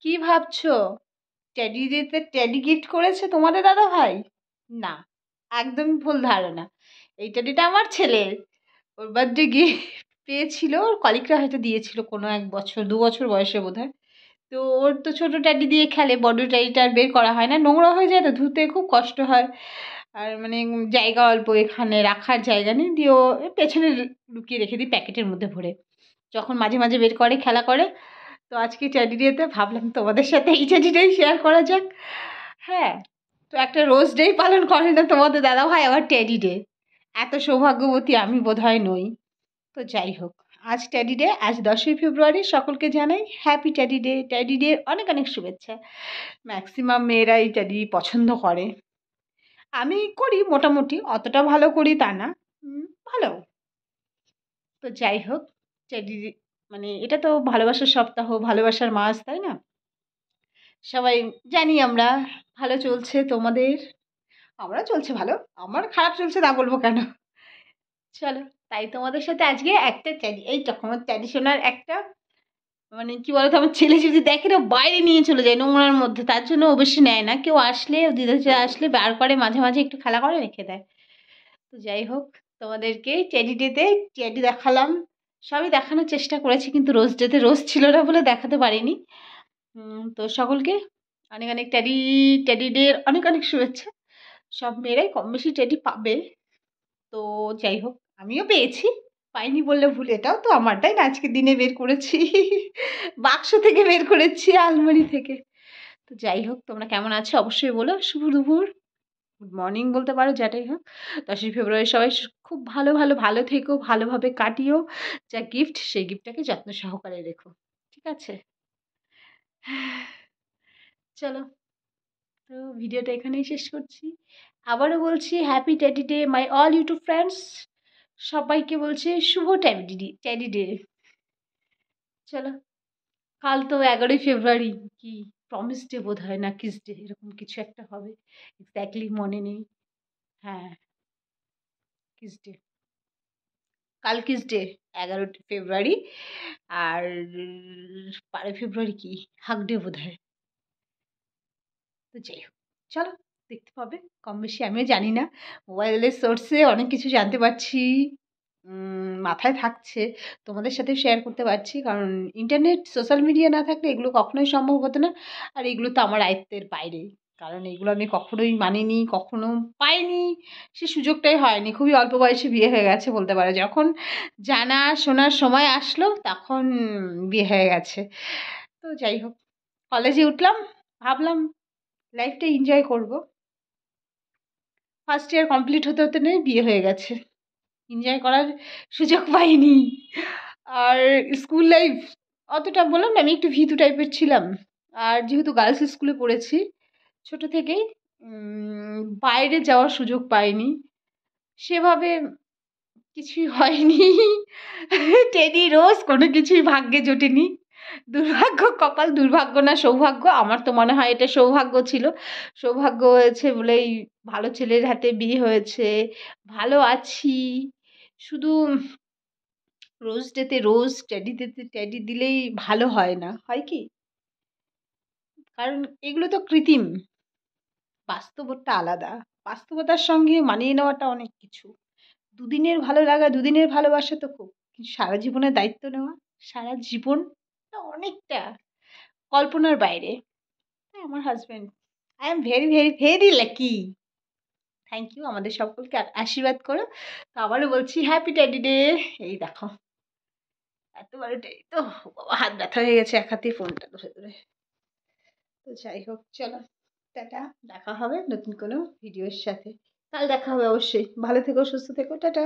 কি ভাবছো? টেডি দিতে টেডি গিফট করেছে তোমাদের দাদা ভাই? না, একদমই ভুল ধারণা। এই টেডিটা আমার ছেলের। ওর বার্থডে গিফট পেয়েছিল, ওর কলিগরা হয়তো দিয়েছিল কোনো 1 বছর 2 বছর বয়সে বোধহয়। তো ওর তো ছোট ট্যাডি দিয়ে খেলে, বড় ট্যাডিটা আর বের করা হয় না, নোংরা হয়ে যায় তো, ধুতে খুব কষ্ট হয়। আর মানে জায়গা অল্প, এখানে রাখার জায়গা নেই, দিয়ে ও পেছনে লুকিয়ে রেখে দিই প্যাকেটের মধ্যে ভরে। যখন মাঝে মাঝে বের করে খেলা করে। তো আজকে ট্যাডি ডেতে ভাবলাম তোমাদের সাথে এই ট্যাডিটাই শেয়ার করা যাক। হ্যাঁ, তো একটা রোজ ডেই পালন করে না তোমাদের দাদা ভাই, আবার ট্যাডি ডে। এত সৌভাগ্যবতী আমি বোধহয় নই। তো যাই হোক, আজ ট্যাডি ডে, আজ 10ই ফেব্রুয়ারি। সকলকে জানাই happy teddy day. Teddy day অনেক অনেক শুভেচ্ছা। ম্যাক্সিমাম মেয়েরাই ট্যাডি পছন্দ করে। আমি করি মোটামুটি, অতটা ভালো করি তা না, ভালো। তো যাই হোক, ট্যাডি মানে এটা তো ভালোবাসার সপ্তাহ, ভালোবাসার মাস, তাই না? সবাই জানি আমরা। ভালো চলছে তোমাদের? আমরা চলছে ভালো। আমার খারাপ চলছে তা বলবো কেন? চলো, তাই তোমাদের সাথে আজকে একটা এই রকম ট্র্যাডিশনাল একটা, মানে কি বলতো, আমার ছেলে যদি দেখে না বাইরে নিয়ে চলে যায় নোংরার মধ্যে, তার জন্য ও বেশি নেয় না। কেউ আসলে, ও দিদা ছেলে আসলে বার করে, মাঝে মাঝে একটু খেলা করে রেখে দেয়। তো যাই হোক, তোমাদেরকে টেডি ডেতে টেডি দেখালাম। সবই দেখানোর চেষ্টা করেছি, কিন্তু রোজ ডেতে রোজ ছিল না বলে দেখাতে পারিনি। তো সকলকে অনেক অনেক টেডি ডের অনেক অনেক শুভেচ্ছা। সব মেয়েরাই কম বেশি টেডি পাবে। তো যাই হোক, আমিও পেয়েছি। পাইনি বললে ভুল, এটাও তো আমার, তাই না? আজকে দিনে বের করেছি, বাক্স থেকে বের করেছি, আলমারি থেকে। তো যাই হোক, তোমরা কেমন আছো অবশ্যই বলো। শুভ দুপুর, গুড মর্নিং বলতে পারো, যেটাই হোক। 10ই ফেব্রুয়ারি সবাই খুব ভালো ভালো ভালো থেকো, ভালোভাবে কাটিও। যা গিফট, সেই গিফটটাকে যত্ন সহকারে রেখো, ঠিক আছে? চলো, তো ভিডিওটা এখানেই শেষ করছি। আবারও বলছি happy teddy day my all YouTube friends. সবাইকে বলছে শুভ ট্যাডি ডে। চলো, কাল তো 11ই ফেব্রুয়ারি, কি প্রমিস ডে বোধ হয়, না কিস ডে, এরকম কিছু একটা হবে। এক্স্যাক্টলি মনে নেই। হ্যাঁ, কিস ডে, কাল কিস ডে, 11ই ফেব্রুয়ারি। আর 12ই ফেব্রুয়ারি কি হাগ ডে বোধ হয়। তো যাই হোক, চলো, দেখতে পাবে কম বেশি, আমিও জানি না। মোবাইলের সোর্সে অনেক কিছু জানতে পারছি, মাথায় থাকছে, তোমাদের সাথে শেয়ার করতে পারছি। কারণ ইন্টারনেট সোশ্যাল মিডিয়া না থাকলে এগুলো কখনোই সম্ভব হতো না। আর এগুলো তো আমার আয়ত্তের বাইরে, কারণ এগুলো আমি কখনোই মানিনি, কখনো পাইনি, সে সুযোগটাই হয়নি। খুবই অল্প বয়সে বিয়ে হয়ে গেছে বলতে পারো। যখন জানা শোনার সময় আসলো তখন বিয়ে হয়ে গেছে। তো যাই হোক, কলেজে উঠলাম, ভাবলাম লাইফটা এনজয় করব। ফার্স্ট ইয়ার কমপ্লিট হতে হতে নেই বিয়ে হয়ে গেছে, এনজয় করার সুযোগ পাইনি। আর স্কুল লাইফ অতটা, বললাম না আমি একটু ভীতু টাইপের ছিলাম। আর যেহেতু গার্লস স্কুলে পড়েছি ছোট থেকেই, বাইরে যাওয়ার সুযোগ পাইনি সেভাবে, কিছুই হয়নি। টেডি রোজ কোনো কিছুই ভাগ্যে জোটেনি। দুর্ভাগ্য, কপাল, দুর্ভাগ্য না সৌভাগ্য, আমার তো মনে হয় এটা সৌভাগ্য ছিল। সৌভাগ্য হয়েছে বলেই ভালো ছেলের হাতে বিয়ে হয়েছে, ভালো আছি। শুধু রোজ ডেতে রোজ, টেডি ডেতে টেডি দিলেই ভালো হয় না, হয় কি? কারণ এগুলো তো কৃত্রিম, বাস্তবতা আলাদা। বাস্তবতার সঙ্গে মানিয়ে নেওয়াটা অনেক কিছু। দুদিনের ভালো লাগা, দুদিনের ভালোবাসা তো খুব, কিন্তু সারা জীবনের দায়িত্ব নেওয়া, সারা জীবন, অনেকটা কল্পনার বাইরে। আমার husband, I am very very very lucky. Thank you, আমাদের সকলকে আশীর্বাদ করো। তো আবারও বলছি হ্যাপি ট্যাডি ডে। এই দেখো, এত বড় টেডি তো, বাবা হাত ব্যথা হয়ে গেছে এক হাতে ফোনটা ধরে ধরে। তো যাই হোক, চলো, টাটা। দেখা হবে নতুন কোনো ভিডিওর সাথে, কাল দেখা হবে অবশ্যই। ভালো থেকো, সুস্থ থেকো, টাটা।